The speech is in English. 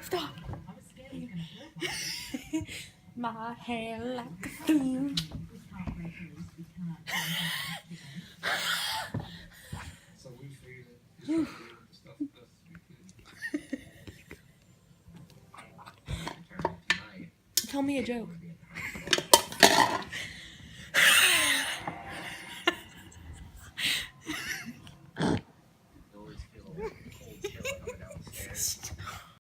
Stop. My hair like a spoon. So we feed it. Just feed it the stuff best we can. Tell me a joke.